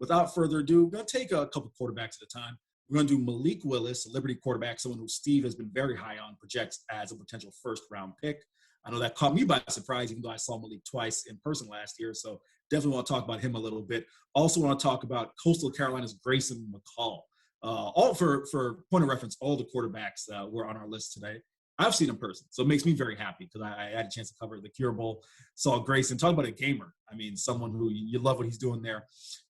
without further ado, we're going to take a couple quarterbacks at a time. We're going to do Malik Willis, a Liberty quarterback, someone who Steve has been very high on, projects as a potential first-round pick. I know that caught me by surprise, even though I saw Malik twice in person last year. So definitely want to talk about him a little bit. Also want to talk about Coastal Carolina's Grayson McCall. All for point of reference, all the quarterbacks were on our list today. I've seen in person, so it makes me very happy because I had a chance to cover the Cure Bowl. Saw Grayson. Talk about a gamer. I mean, someone who you love what he's doing there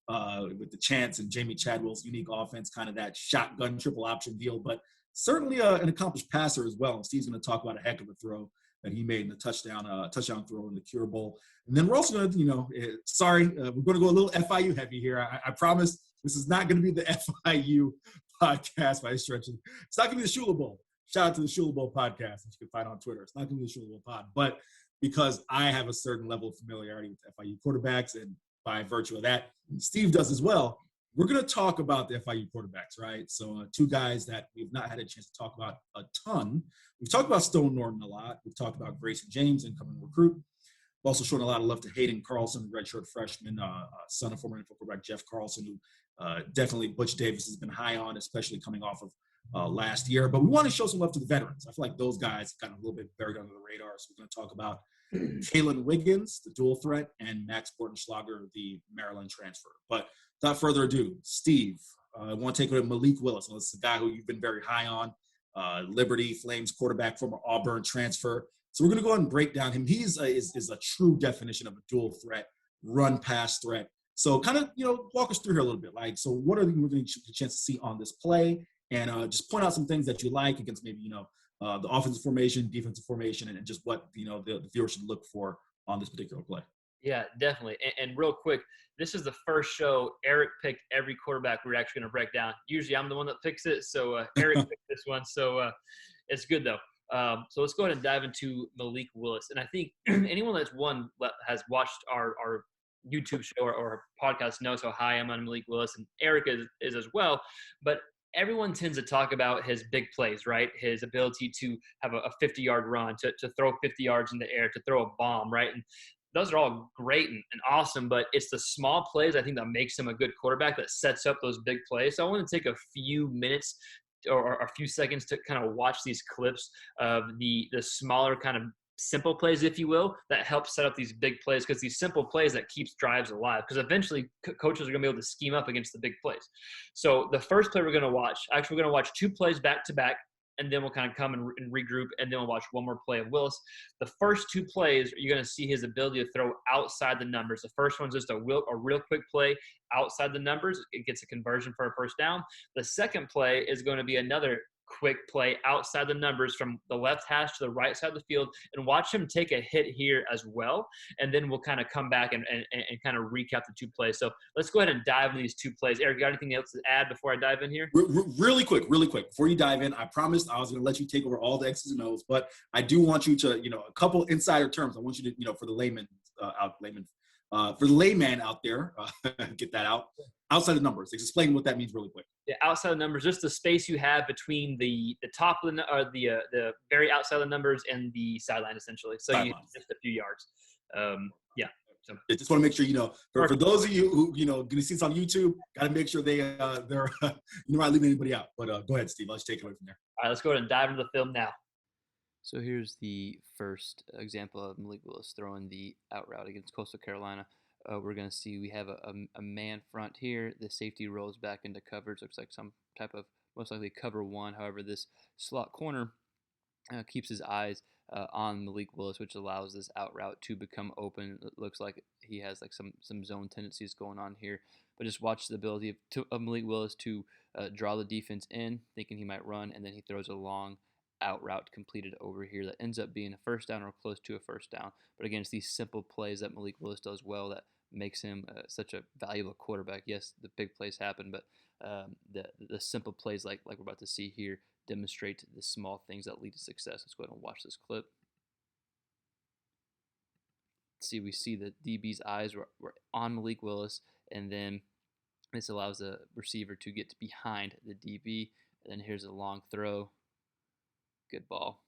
with the Chance and Jamie Chadwell's unique offense, kind of that shotgun triple option deal, but certainly an accomplished passer as well. And Steve's going to talk about a heck of a throw that he made in the touchdown throw in the Cure Bowl. And then we're also going to, we're going to go a little FIU heavy here. I promise this is not going to be the FIU podcast by stretching. It's not going to be the Shula Bowl. Shout out to the Shula Bowl podcast that you can find on Twitter. It's not going to be the Shula Bowl pod, but because I have a certain level of familiarity with FIU quarterbacks, and by virtue of that, Steve does as well, we're going to talk about the FIU quarterbacks, right? So two guys that we've not had a chance to talk about a ton. We've talked about Stone Norton a lot. We've talked about Grayson James, incoming recruit. We've also shown a lot of love to Hayden Carlson, redshirt freshman, son of former NFL quarterback Jeff Carlson, who definitely Butch Davis has been high on, especially coming off of last year. But we want to show some love to the veterans. I feel like those guys got a little bit buried under the radar. So we're going to talk about Kalen Wiggins, the dual threat, and Max Bortenschlager, the Maryland transfer. But without further ado, Steve, I want to take a look at Malik Willis. This is a guy who you've been very high on, Liberty Flames quarterback, former Auburn transfer. So we're going to go ahead and break down him. He is a true definition of a dual threat, run-pass threat. So kind of, walk us through here a little bit. Like, so what are we're going to get a chance to see on this play? And just point out some things that you like against maybe, the offensive formation, defensive formation, and just what, the viewer should look for on this particular play. Yeah, definitely. And real quick, this is the first show Eric picked every quarterback we're actually going to break down. Usually I'm the one that picks it, so Eric picked this one. So it's good, though. So let's go ahead and dive into Malik Willis. And I think anyone has watched our YouTube show or podcast knows how high I'm on Malik Willis, and Eric is as well. But everyone tends to talk about his big plays, right? His ability to have a 50-yard run, to throw 50 yards in the air, to throw a bomb, right? And those are all great and awesome, but it's the small plays, I think, that makes him a good quarterback, that sets up those big plays. So I want to take a few minutes or a few seconds to kind of watch these clips of the smaller kind of simple plays, if you will, that help set up these big plays, because these simple plays that keeps drives alive, because eventually coaches are going to be able to scheme up against the big plays. So the first play we're going to watch, we're going to watch two plays back to back, and then we'll kind of come and regroup, and then we'll watch one more play of Willis. The first two plays, you're going to see his ability to throw outside the numbers. The first one's just a real quick play outside the numbers. It gets a conversion for a first down. The second play is going to be another quick play outside the numbers from the left hash to the right side of the field, and watch him take a hit here as well. And then we'll kind of come back and kind of recap the two plays. So let's go ahead and dive into these two plays. Eric, you got anything else to add before I dive in here? Really quick. Before you dive in, I promised I was going to let you take over all the X's and O's, but I do want you to, a couple insider terms. I want you to, for the layman out there, get that out. Outside the numbers, explain what that means really quick. Yeah, outside the numbers, just the space you have between the top of the very outside of the numbers and the sideline, essentially. So just a few yards. Yeah. So I just want to make sure, for those of you who, going to see this on YouTube, got to make sure they're not leaving anybody out. But go ahead, Steve. Let's take it away from there. All right, let's go ahead and dive into the film now. So here's the first example of Malik Willis throwing the out route against Coastal Carolina. We're going to see we have a man front here. The safety rolls back into coverage. Looks like some type of most likely cover one. However, this slot corner keeps his eyes on Malik Willis, which allows this out route to become open. It looks like he has like some zone tendencies going on here. But just watch the ability of Malik Willis to draw the defense in, thinking he might run, and then he throws a long out route completed over here that ends up being a first down or close to a first down. But again, it's these simple plays that Malik Willis does well that makes him such a valuable quarterback. Yes, the big plays happen, but the simple plays like we're about to see here demonstrate the small things that lead to success. Let's go ahead and watch this clip. We see the DB's eyes were on Malik Willis, and then this allows the receiver to get behind the DB. And then here's a long throw. Good ball.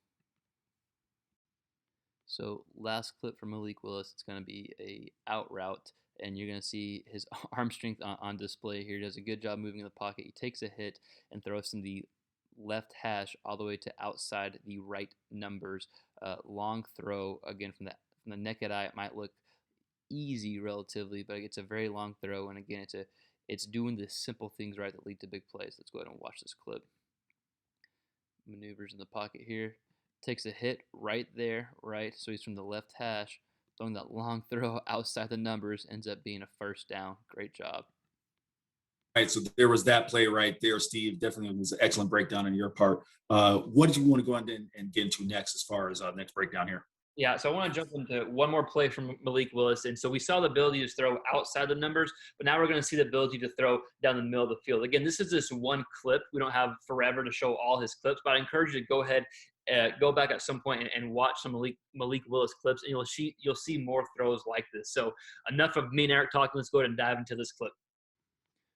So last clip from Malik Willis, it's going to be a out route, and you're going to see his arm strength on display here. He does a good job moving in the pocket. He takes a hit and throws from the left hash all the way to outside the right numbers. Long throw, again, from the naked eye, it might look easy relatively, but it's a very long throw, and again, it's doing the simple things right that lead to big plays. Let's go ahead and watch this clip. Maneuvers in the pocket here. Takes a hit right there, right? So he's from the left hash, throwing that long throw outside the numbers, ends up being a first down. Great job. All right, so there was that play right there, Steve. Definitely was an excellent breakdown on your part. What did you want to go on and get into next as far as next breakdown here? Yeah, so I want to jump into one more play from Malik Willis. And so we saw the ability to throw outside the numbers, but now we're going to see the ability to throw down the middle of the field. Again, this is just one clip. We don't have forever to show all his clips, but I encourage you to go ahead, go back at some point and watch some Malik Willis clips, and you'll see more throws like this. So enough of me and Eric talking. Let's go ahead and dive into this clip.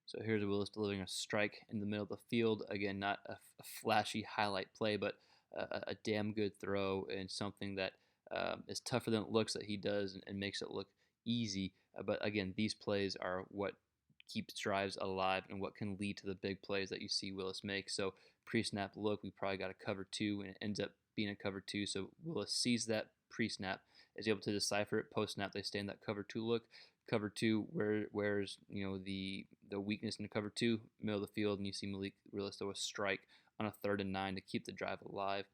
So here's Willis delivering a strike in the middle of the field. Again, not a flashy highlight play, but a damn good throw, and something that is tougher than it looks that he does, and makes it look easy. But again, these plays are what keeps drives alive and what can lead to the big plays that you see Willis make. So pre-snap look, we probably got a cover 2, and it ends up being a cover 2. So Willis sees that pre-snap, is able to decipher it. Post-snap, they stay in that cover 2 look. Cover 2, where's the weakness in the cover 2, middle of the field, and you see Malik Willis throw a strike on a 3rd and 9 to keep the drive alive.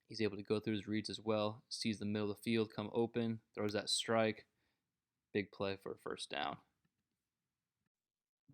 He's able to go through his reads as well, sees the middle of the field come open, throws that strike. Big play for a first down.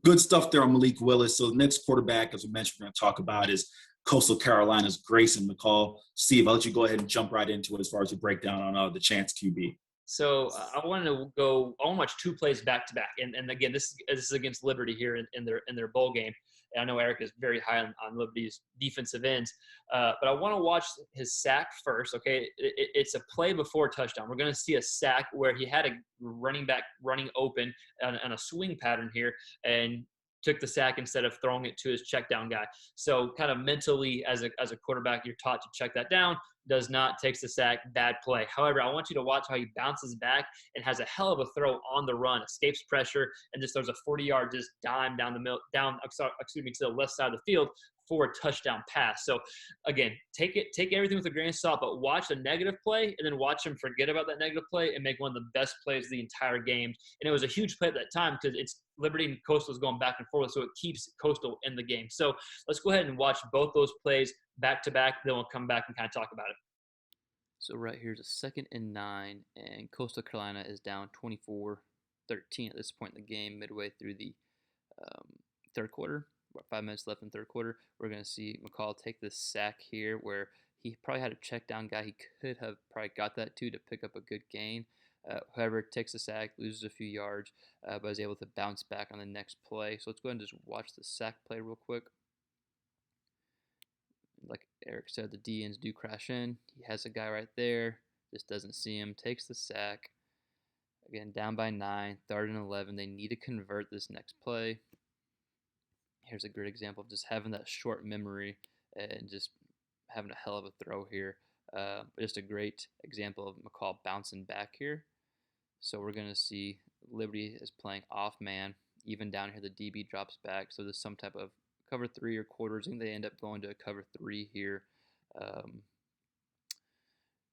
Good stuff there on Malik Willis. So the next quarterback, as we mentioned, we're going to talk about is Coastal Carolina's Grayson McCall. Steve, I'll let you go ahead and jump right into it as far as your breakdown on the Chance QB. So I wanted to go. I want to watch 2 plays back to back, and again, this is against Liberty here in their bowl game. And I know Eric is very high on Liberty's defensive ends, but I want to watch his sack first. Okay, it's a play before touchdown. We're going to see a sack where he had a running back running open on a swing pattern here, and took the sack instead of throwing it to his check down guy. So kind of mentally, as a quarterback, you're taught to check that down. Does not, takes the sack, bad play. However, I want you to watch how he bounces back and has a hell of a throw on the run, escapes pressure, and just throws a 40-yard just dime down the middle, to the left side of the field for a touchdown pass. So again, take everything with a grain of salt, but watch the negative play and then watch him forget about that negative play and make one of the best plays of the entire game. And it was a huge play at that time because it's Liberty and Coastal is going back and forth, so it keeps Coastal in the game. So let's go ahead and watch both those plays back to back, then we'll come back and kind of talk about it. So right here's a 2nd and 9, and Coastal Carolina is down 24-13 at this point in the game, midway through the third quarter. About 5 minutes left in the third quarter. We're going to see McCall take this sack here where he probably had a check down guy. He could have probably got that to pick up a good gain. However, takes a sack, loses a few yards, but is able to bounce back on the next play. So let's go ahead and just watch the sack play real quick. Like Eric said, the D-ends do crash in. He has a guy right there. Just doesn't see him. Takes the sack. Again, down by 9, 3rd and 11. They need to convert this next play. Here's a great example of just having that short memory and just having a hell of a throw here. Just a great example of McCall bouncing back here. So we're going to see Liberty is playing off man. Even down here, the DB drops back. So there's some type of cover 3 or quarters. I think they end up going to a cover 3 here.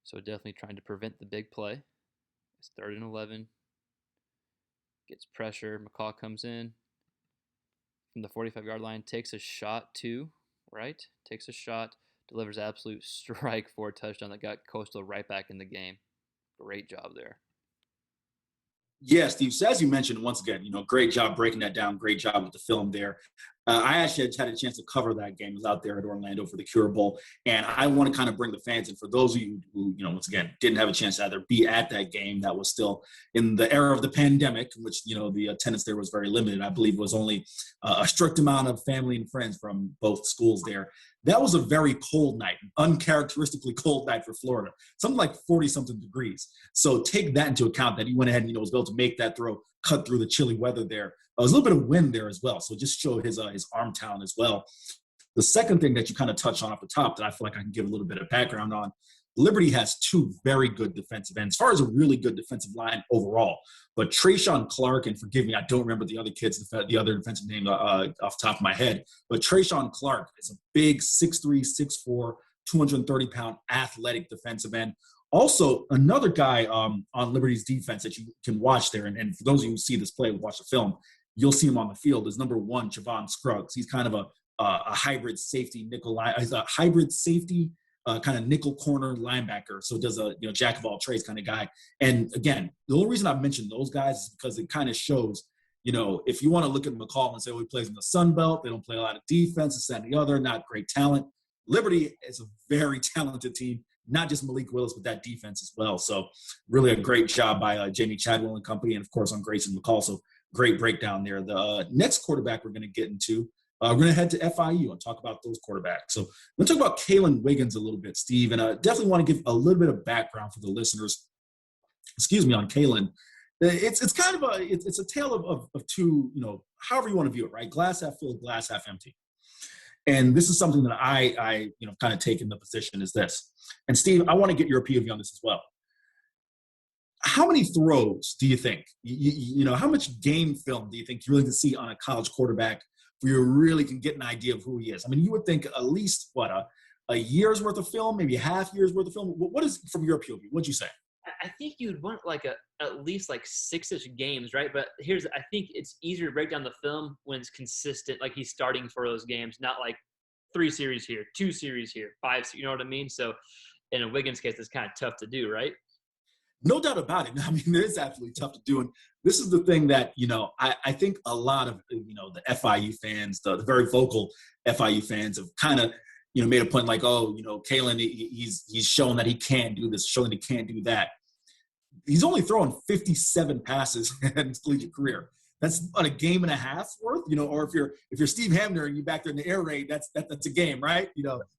So definitely trying to prevent the big play. It's 3rd and 11. Gets pressure. McCall comes in from the 45-yard line. Takes a shot too, right? Takes a shot. Delivers absolute strike for a touchdown that got Coastal right back in the game. Great job there. Yeah, Steve. So as you mentioned, once again, great job breaking that down. Great job with the film there. I actually had a chance to cover that game. I was out there at Orlando for the Cure Bowl, and I want to kind of bring the fans in. For those of you who, once again, didn't have a chance to either be at that game, that was still in the era of the pandemic, which, the attendance there was very limited. I believe it was only a strict amount of family and friends from both schools there. That was a very cold night, uncharacteristically cold night for Florida, something like 40-something degrees. So take that into account that he went ahead and, was able to make that throw, cut through the chilly weather there. There was a little bit of wind there as well. So just show his arm talent as well. The second thing that you kind of touched on off the top that I feel like I can give a little bit of background on, Liberty has two very good defensive ends, as far as a really good defensive line overall. But Trayshawn Clark, and forgive me, I don't remember the other kids, the other defensive name off the top of my head, but Trayshawn Clark is a big 6'3", 6'4", 230-pound athletic defensive end. Also, another guy on Liberty's defense that you can watch there, and for those of you who see this play, watch the film, you'll see him on the field, is number 1, Javon Scruggs. He's kind of a hybrid safety nickel. He's a hybrid safety kind of nickel corner linebacker. So does a jack of all trades kind of guy. And again, the only reason I've mentioned those guys is because it kind of shows, if you want to look at McCall and say, he plays in the Sun Belt, they don't play a lot of defense, this, that, and the other, not great talent. Liberty is a very talented team, not just Malik Willis, but that defense as well. So really a great job by Jamie Chadwell and company, and of course on Grayson McCall. So great breakdown there. The next quarterback we're going to get into, we're going to head to FIU and talk about those quarterbacks. So we're going to talk about Kalen Wiggins a little bit, Steve, and I definitely want to give a little bit of background for the listeners, on Kalen. It's kind of it's a tale of two, however you want to view it, right? Glass half full, glass half empty. And this is something that I kind of take in the position is this. And Steve, I want to get your POV on this as well. How many throws do you think, how much game film do you think you really can see on a college quarterback where you really can get an idea of who he is? I mean, you would think at least, a year's worth of film, maybe a half year's worth of film. What is, from your POV, what'd you say? I think you'd want at least 6-ish games, right? But I think it's easier to break down the film when it's consistent, like he's starting for those games, not 3 series here, 2 series here, 5, you know what I mean? So in a Wiggins case, it's kind of tough to do, right? No doubt about it. I mean, it is absolutely tough to do. And this is the thing that, I think a lot of, the FIU fans, the very vocal FIU fans have kind of, made a point Kalen, he's shown that he can't do this, showing he can't do that. He's only thrown 57 passes in his collegiate career. That's about a game and a half worth, or if you're Steve Hamner and you're back there in the air raid, that's a game, right?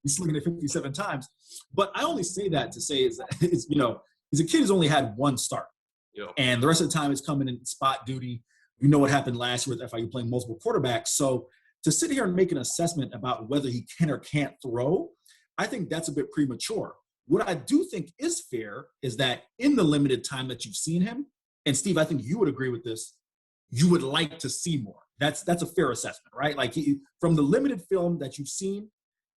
He's slinging it 57 times. But I only say that to say he's a kid who's only had one start. Yep. And the rest of the time is coming in spot duty. You know what happened last year with FIU playing multiple quarterbacks. So to sit here and make an assessment about whether he can or can't throw, I think that's a bit premature. What I do think is fair is that in the limited time that you've seen him, and Steve, I think you would agree with this, you would like to see more. That's a fair assessment, right? From the limited film that you've seen,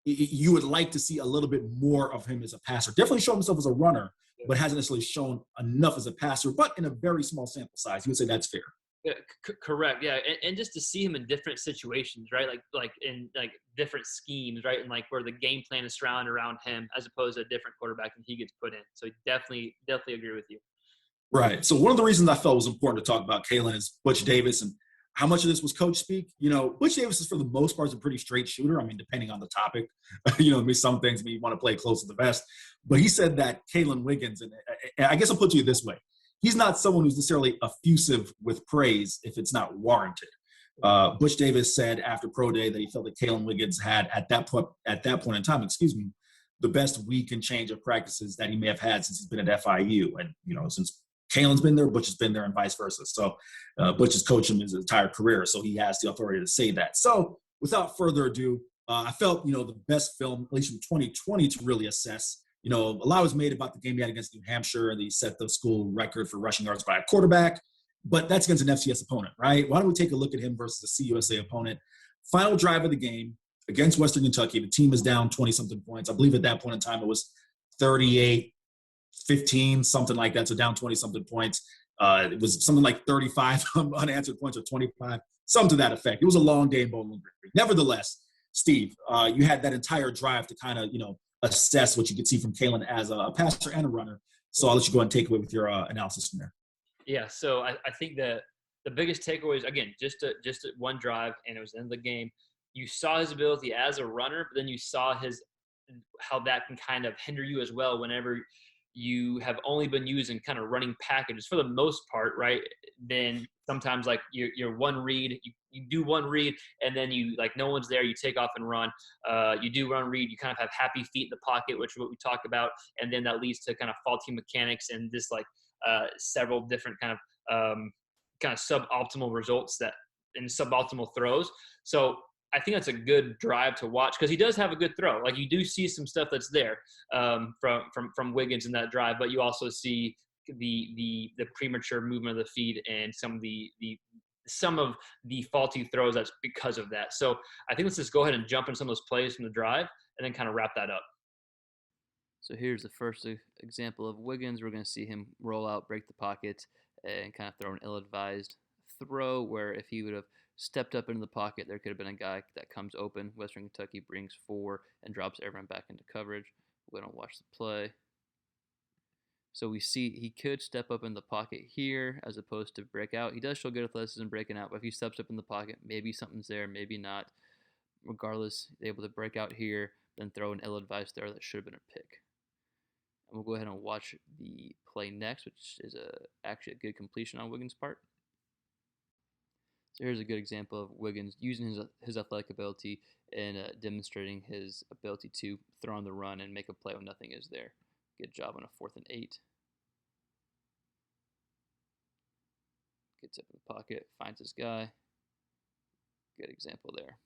you would like to see a little bit more of him as a passer. Definitely show himself as a runner, but hasn't necessarily shown enough as a passer, but in a very small sample size. You would say that's fair. Yeah, correct. Yeah, and just to see him in different situations, right? Like in different schemes, right? And where the game plan is surrounded around him, as opposed to a different quarterback that he gets put in. So definitely agree with you. Right. So one of the reasons I felt it was important to talk about Kalen is Butch Davis, and how much of this was coach speak. Butch Davis is for the most part a pretty straight shooter. I mean, depending on the topic, some things you want to play close to the vest. But he said that Kalen Wiggins, and I guess I'll put you this way. He's not someone who's necessarily effusive with praise if it's not warranted. Butch Davis said after Pro Day that he felt that Kalen Wiggins had at that point in time, the best week and change of practices that he may have had since he's been at FIU. And, since Kalen's been there, Butch has been there, and vice versa. So Butch has coached him his entire career, so he has the authority to say that. So without further ado, I felt, the best film, at least from 2020, to really assess. A lot was made about the game he had against New Hampshire, and he set the school record for rushing yards by a quarterback. But that's against an FCS opponent, right? Why don't we take a look at him versus a CUSA opponent? Final drive of the game against Western Kentucky. The team is down 20-something points. I believe at that point in time it was 38-15, something like that. So down 20-something points. It was something like 35 unanswered points or 25, something to that effect. It was a long day in Bowling Green. Nevertheless, Steve, you had that entire drive to kind of, assess what you could see from Kalen as a passer and a runner. So I'll let you go and take away with your analysis from there. Yeah, so I think that the biggest takeaway is, again, just one drive, and it was the end of the game. You saw his ability as a runner, but then you saw how that can kind of hinder you as well whenever you have only been using kind of running packages for the most part, right? Then sometimes you're one read, you do one read, and then you no one's there, you take off and run. You do run read, you kind of have happy feet in the pocket, which is what we talked about, and then that leads to kind of faulty mechanics and this several different kind of suboptimal results and suboptimal throws. So I think that's a good drive to watch because he does have a good throw. Like you do see some stuff that's there from Wiggins in that drive, but you also see the premature movement of the feet and some of the faulty throws that's because of that. So I think let's just go ahead and jump in some of those plays from the drive and then kind of wrap that up. So here's the first example of Wiggins. We're going to see him roll out, break the pocket, and kind of throw an ill-advised throw where if he would have stepped up into the pocket, there could have been a guy that comes open. Western Kentucky brings 4 and drops everyone back into coverage. We're going to watch the play. So we see he could step up in the pocket here as opposed to break out. He does show good athleticism breaking out, but if he steps up in the pocket, maybe something's there, maybe not. Regardless, able to break out here, then throw an ill-advised throw that should have been a pick. And we'll go ahead and watch the play next, which is actually a good completion on Wiggins' part. So here's a good example of Wiggins using his athletic ability and demonstrating his ability to throw on the run and make a play when nothing is there. Good job on a 4th and 8. Gets up in the pocket, finds his guy. Good example there.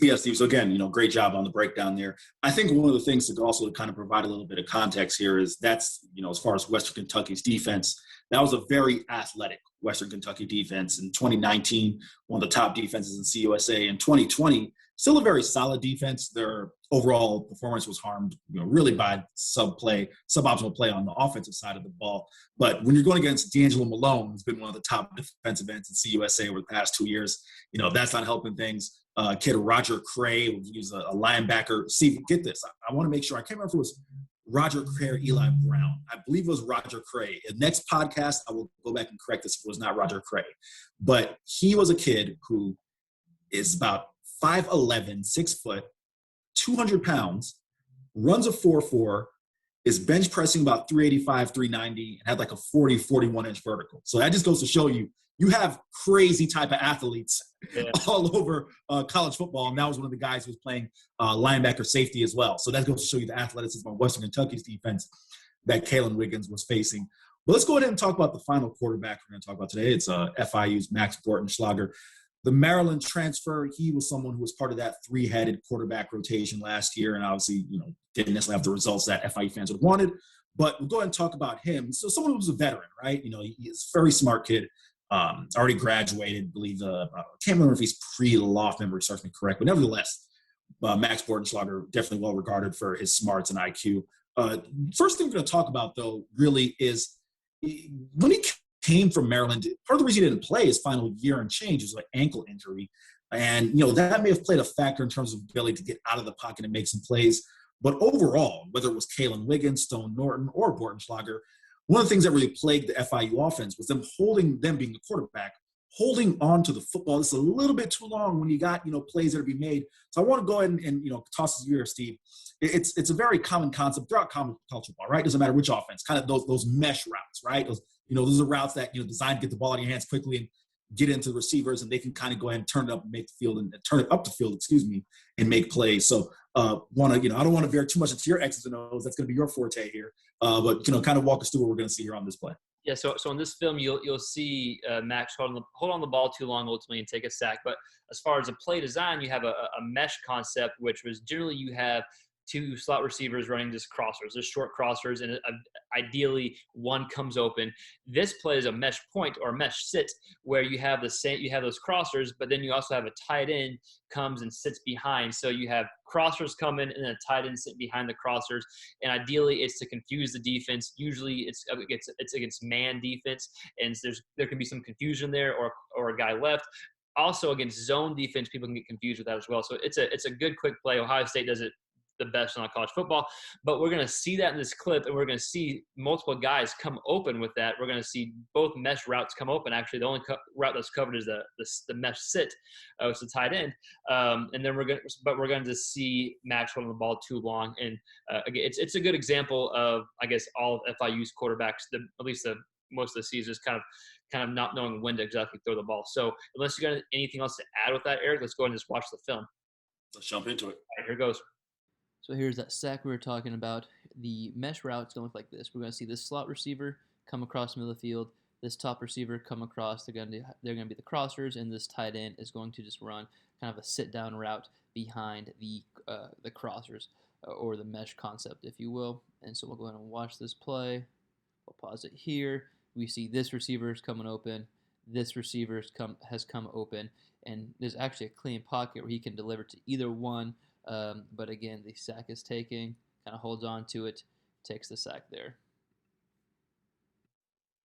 Yeah, Steve. So again, great job on the breakdown there. I think one of the things to also kind of provide a little bit of context here is that's, as far as Western Kentucky's defense, that was a very athletic Western Kentucky defense. In 2019, one of the top defenses in CUSA. In 2020, still a very solid defense. Their overall performance was harmed, really by suboptimal play on the offensive side of the ball. But when you're going against D'Angelo Malone, who's been one of the top defensive ends in CUSA over the past 2 years, that's not helping things. Kid Roger Cray, who's a linebacker. See, get this. I want to make sure. I can't remember if it was Roger Cray or Eli Brown. I believe it was Roger Cray. In the next podcast, I will go back and correct this if it was not Roger Cray. But he was a kid who is about 5'11", 6 foot, 200 pounds, runs a 4.4, is bench pressing about 385, 390, and had like a 40, 41-inch vertical. So that just goes to show you have crazy type of athletes all over college football. And that was one of the guys who was playing linebacker safety as well. So that goes to show you the athleticism of Western Kentucky's defense that Kalen Wiggins was facing. But let's go ahead and talk about the final quarterback we're going to talk about today. It's FIU's Max Bortenschlager. The Maryland transfer, he was someone who was part of that 3-headed quarterback rotation last year, and obviously, didn't necessarily have the results that FIU fans would have wanted. But we'll go ahead and talk about him. So someone who was a veteran, right? He's a very smart kid. Already graduated, I believe. I can't remember if he's pre-law, if memory serves me correct, but nevertheless, Max Bortenschlager, definitely well regarded for his smarts and IQ. First thing we're going to talk about, though, really is when he came from Maryland, part of the reason he didn't play his final year and change was like ankle injury. And, that may have played a factor in terms of ability to get out of the pocket and make some plays. But overall, whether it was Kalen Wiggins, Stone Norton, or Bortenschlager, one of the things that really plagued the FIU offense was them being the quarterback, holding on to the football. This is a little bit too long when you got, plays that are being made. So I want to go ahead and toss this to you, Steve. It's a very common concept throughout college football, right? Doesn't matter which offense, kind of those mesh routes, right? Those are routes that, designed to get the ball in your hands quickly and get into the receivers, and they can kind of go ahead and turn it up and make the field and turn it up the field, and make plays. So I don't want to veer too much into your X's and O's. That's going to be your forte here. But kind of walk us through what we're going to see here on this play. Yeah, so in this film, you'll see Max hold on the ball too long ultimately and take a sack. But as far as a play design, you have a mesh concept, which was generally you have 2 slot receivers running just crossers. There's short crossers, and ideally one comes open. This play is a mesh point or a mesh sit where you have those crossers, but then you also have a tight end comes and sits behind. So you have crossers coming and then a tight end sit behind the crossers. And ideally, it's to confuse the defense. Usually, it's against man defense, and there can be some confusion there or a guy left. Also, against zone defense, people can get confused with that as well. So it's a good quick play. Ohio State does it the best on college football, but we're going to see that in this clip, and we're going to see multiple guys come open with that. We're going to see both mesh routes come open. Actually, the only route that's covered is the mesh sit, it's the tight end, and then we're going to see Max holding the ball too long. And again, it's a good example of, I guess, all of FIU's quarterbacks, at least most of the season, is kind of not knowing when to exactly throw the ball. So unless you got anything else to add with that, Eric, let's go ahead and just watch the film. Let's jump into it. All right, here goes. So here's that sack we were talking about. The mesh routes don't look like this. We're going to see this slot receiver come across the middle of the field. this top receiver come across. They're gonna be the crossers, and this tight end is going to just run kind of a sit down route behind the crossers or the mesh concept, if you will. And so we'll go ahead and watch this play. We'll pause it here. We see this receiver is coming open. This receiver has come open, and there's actually a clean pocket where he can deliver to either one. But again, the sack is taking, kind of holds on to it, takes the sack there.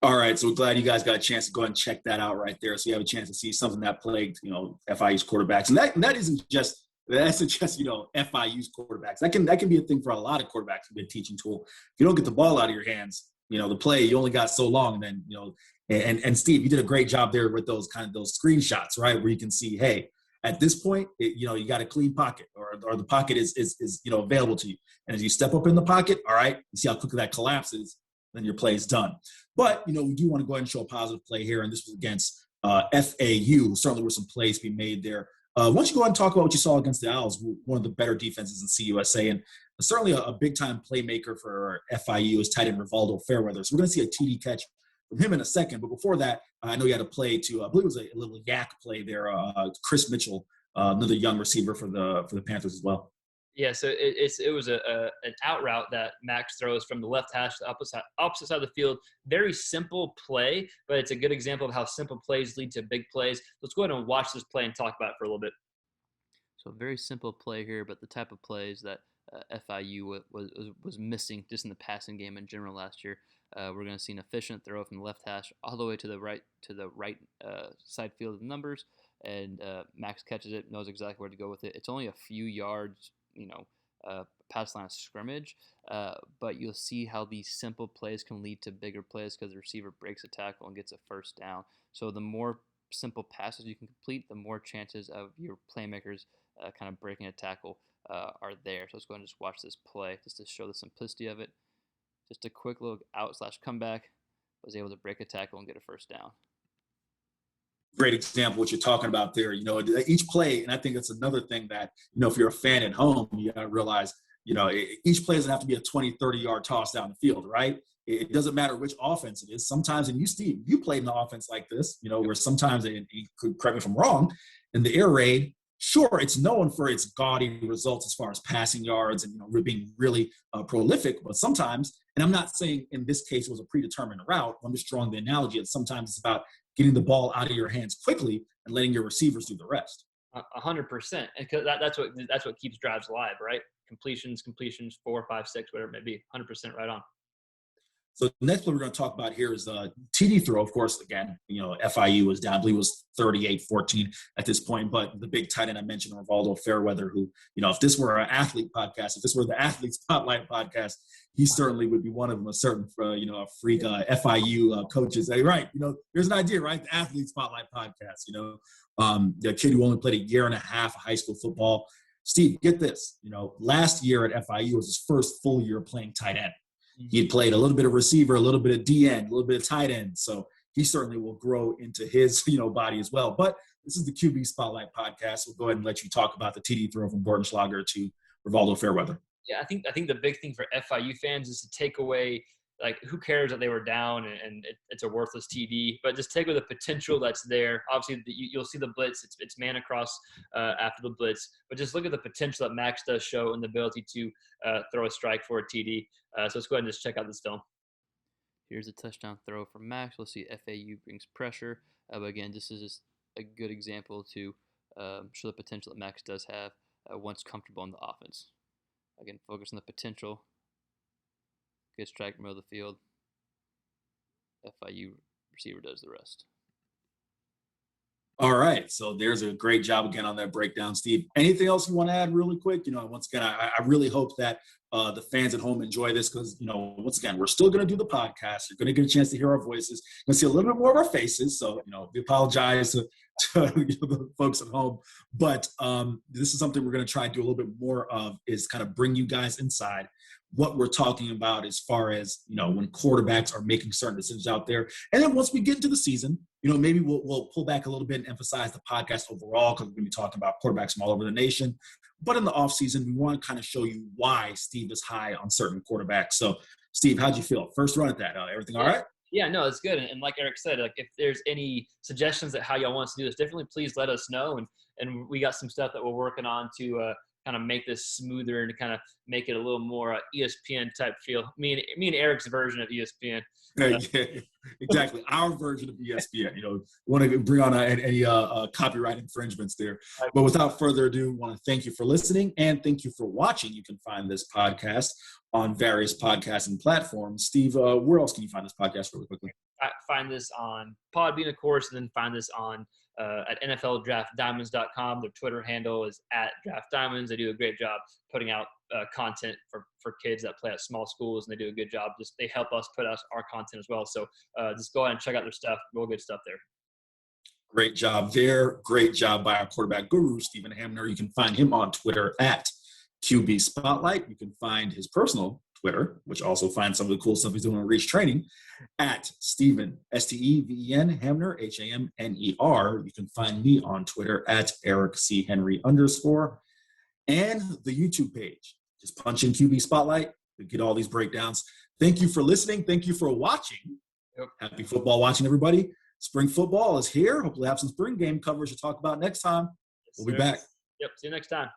All right, so glad you guys got a chance to go ahead and check that out right there. So you have a chance to see something that plagued, FIU's quarterbacks, and that isn't just FIU's quarterbacks. That can be a thing for a lot of quarterbacks. It can be a teaching tool. If you don't get the ball out of your hands, the play you only got so long. And then and Steve, you did a great job there with those screenshots, right, where you can see, hey, at this point, you got a clean pocket, or the pocket is available to you. And as you step up in the pocket, all right, you see how quickly that collapses, then your play is done. But, we do want to go ahead and show a positive play here, and this was against FAU. Certainly were some plays being made there. Why don't you go ahead and talk about what you saw against the Owls, one of the better defenses in CUSA, and certainly a big-time playmaker for FIU is tight end Rivaldo Fairweather. So we're going to see a TD catch from him in a second. But before that, I know you had a play to, I believe it was a little yak play there, Chris Mitchell, another young receiver for the Panthers as well. Yeah, so it was an out route that Max throws from the left hash to the opposite side of the field. Very simple play, but it's a good example of how simple plays lead to big plays. Let's go ahead and watch this play and talk about it for a little bit. So a very simple play here, but the type of plays that FIU was missing just in the passing game in general last year. We're going to see an efficient throw from the left hash all the way to the right side field of the numbers, and Max catches it, knows exactly where to go with it. It's only a few yards, past line of scrimmage, but you'll see how these simple plays can lead to bigger plays because the receiver breaks a tackle and gets a first down. So the more simple passes you can complete, the more chances of your playmakers kind of breaking a tackle are there. So let's go ahead and just watch this play just to show the simplicity of it. Just a quick little out/comeback, was able to break a tackle and get a first down. Great example what you're talking about there. Each play, and I think that's another thing that, if you're a fan at home, you got to realize, each play doesn't have to be a 20, 30-yard toss down the field, right? It doesn't matter which offense it is. Sometimes, and you, Steve, you played in an offense like this, where sometimes, and you could correct me if I'm wrong, in the air raid, sure, it's known for its gaudy results as far as passing yards and being really prolific. But sometimes, and I'm not saying in this case it was a predetermined route. I'm just drawing the analogy that sometimes it's about getting the ball out of your hands quickly and letting your receivers do the rest. 100%, and that's what keeps drives alive, right? Completions, 4, 5, 6, whatever it may be. 100% right on. So the next play we're going to talk about here is a TD throw. Of course, again, FIU was down. I believe it was 38-14 at this point. But the big tight end I mentioned, Rivaldo Fairweather, who, if this were an athlete podcast, if this were the Athlete Spotlight podcast, he certainly would be one of them. A certain, freak FIU coaches. Hey, right, there's an idea, right? The Athlete Spotlight podcast. The kid who only played a year and a half of high school football. Steve, get this. Last year at FIU was his first full year playing tight end. He had played a little bit of receiver, a little bit of DN, a little bit of tight end. So he certainly will grow into his, body as well. But this is the QB Spotlight podcast. We'll go ahead and let you talk about the TD throw from Bortenschlager to Rivaldo Fairweather. Yeah, I think the big thing for FIU fans is to take away, who cares that they were down and it's a worthless TD, but just take away the potential that's there. Obviously, you'll see the blitz. It's man across after the blitz, but just look at the potential that Max does show and the ability to throw a strike for a TD. So let's go ahead and just check out this film. Here's a touchdown throw from Max. We'll see FAU brings pressure. But again, this is just a good example to show the potential that Max does have once comfortable in the offense. Again, focus on the potential. Good strike, middle of the field. FIU receiver does the rest. All right, so there's a great job again on that breakdown, Steve. Anything else you want to add really quick? Once again, I really hope that the fans at home enjoy this because, once again, we're still going to do the podcast. You're going to get a chance to hear our voices. You're going to see a little bit more of our faces. So, we apologize to the folks at home. But this is something we're going to try to do a little bit more of is kind of bring you guys inside what we're talking about as far as, when quarterbacks are making certain decisions out there. And then once we get into the season, maybe we'll pull back a little bit and emphasize the podcast overall because we're going to be talking about quarterbacks from all over the nation. But in the offseason, we want to kind of show you why Steve is high on certain quarterbacks. So, Steve, how'd you feel? First run at that. Everything all right? Yeah, no, it's good. And like Eric said, like if there's any suggestions at how y'all want us to do this differently, please let us know. And we got some stuff that we're working on to kind of make this smoother and to kind of make it a little more ESPN type feel. Me and Eric's version of ESPN. Yeah, exactly. Our version of ESPN. Want to bring on any copyright infringements there. But without further ado, want to thank you for listening and thank you for watching. You can find this podcast on various podcasting platforms. Steve, where else can you find this podcast really quickly? I find this on Podbean, of course, and then find this on at NFLDraftDiamonds.com. Their Twitter handle is @DraftDiamonds. They do a great job putting out content for kids that play at small schools, and they do a good job. They help us put out our content as well. So just go ahead and check out their stuff. Real good stuff there. Great job there. Great job by our quarterback guru, Stephen Hamner. You can find him on Twitter at QB Spotlight. You can find his personal Twitter, which also finds some of the cool stuff he's doing on Reach Training, at Steven, Steven Hamner, Hamner. You can find me on Twitter at Eric C. Henry _ and the YouTube page. Just punch in QB Spotlight to get all these breakdowns. Thank you for listening. Thank you for watching. Yep. Happy football watching, everybody. Spring football is here. Hopefully have some spring game coverage to talk about next time. We'll be back. Yep. See you next time.